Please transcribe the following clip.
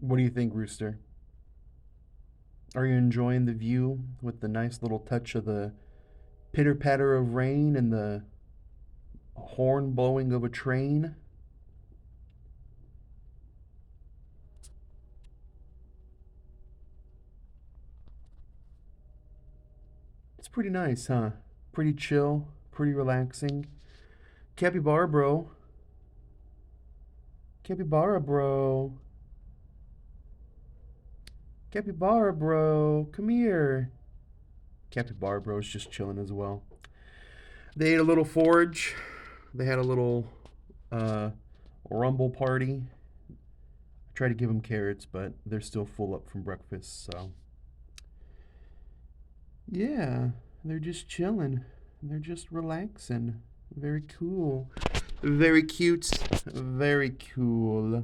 What do you think, Rooster? Are you enjoying the view with the nice little touch of the pitter patter of rain and the horn blowing of a train? It's pretty nice, huh? Pretty chill, pretty relaxing. Capybara, bro. Capybara, bro. Capybara, bro. Come here. Capybara, bro's just chilling as well. They ate a little forage. They had a little uh, rumble party. I tried to give them carrots, but they're still full up from breakfast, so. Yeah, they're just chilling. They're just relaxing. Very cool. Very cute. Very cool.